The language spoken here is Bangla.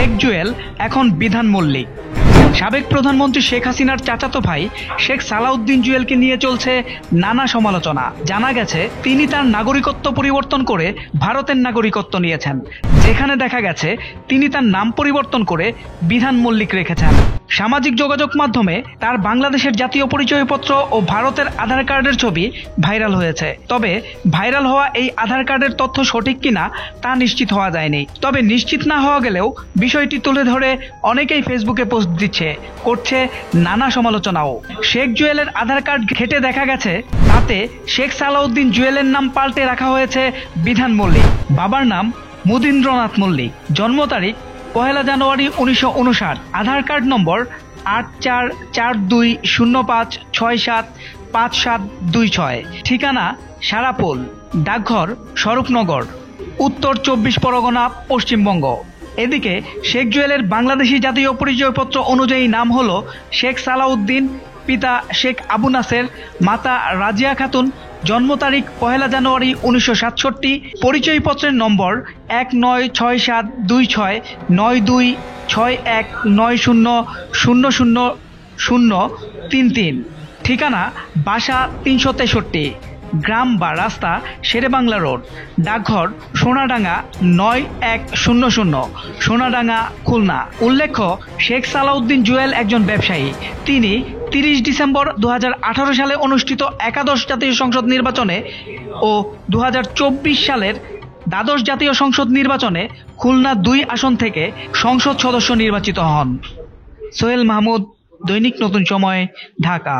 শেখ জুয়েল এখন বিধান মল্লিক। সাবেক প্রধানমন্ত্রী শেখ হাসিনার চাচাতো ভাই শেখ সালাউদ্দিন জুয়েলকে নিয়ে চলছে নানা সমালোচনা। জানা গেছে তিনি তার নাগরিকত্ব পরিবর্তন করে ভারতের নাগরিকত্ব নিয়েছেন, যেখানে দেখা গেছে তিনি তার নাম পরিবর্তন করে বিধান মল্লিক রেখেছেন। সামাজিক যোগাযোগ মাধ্যমে তার বাংলাদেশের জাতীয় পরিচয়পত্র ও ভারতের আধার কার্ডের ছবি ভাইরাল হয়েছে। তবে ভাইরাল হওয়া এই আধার কার্ডের তথ্য সঠিক কিনা তা নিশ্চিত হওয়া যায়নি। তবে নিশ্চিত না হওয়া গেলেও বিষয়টি তুলে ধরে অনেকেই ফেসবুকে পোস্ট দিচ্ছে, করছে নানা সমালোচনাও। শেখ জুয়েলের আধার কার্ড ঘেটে দেখা গেছে তাতে শেখ সালাউদ্দিন জুয়েলের নাম পাল্টে রাখা হয়েছে বিধান মল্লিক। বাবার নাম মুদীন্দ্রনাথ মল্লিক, জন্ম তারিখ 1 জানুয়ারি 1959, আধার কার্ড নম্বর 844205675726, ঠিকানা সারাপোল, ডাকঘর স্বরূপনগর, উত্তর 24 পরগনা, পশ্চিমবঙ্গ। এদিকে শেখ জুয়েলের বাংলাদেশি জাতীয় পরিচয়পত্র অনুযায়ী নাম হলো শেখ সালাউদ্দিন, পিতা শেখ আবু নাসের, মাতা রাজিয়া খাতুন, জন্ম তারিখ 1 জানুয়ারি 1967, পরিচয়পত্রের নম্বর 1926261909000033, ঠিকানা বাসা 363, গ্রাম বা রাস্তা শেরেবাংলা রোড, ডাকঘর সোনাডাঙ্গা 9100, সোনাডাঙ্গা, খুলনা। উল্লেখ্য, শেখ সালাউদ্দিন জুয়েল একজন ব্যবসায়ী। তিনি 30 ডিসেম্বর 2018 সালে অনুষ্ঠিত একাদশ জাতীয় সংসদ নির্বাচনে ও 2024 সালের দ্বাদশ জাতীয় সংসদ নির্বাচনে খুলনা 2 আসন থেকে সংসদ সদস্য নির্বাচিত হন। সোহেল মাহমুদ, দৈনিক নতুন সময়, ঢাকা।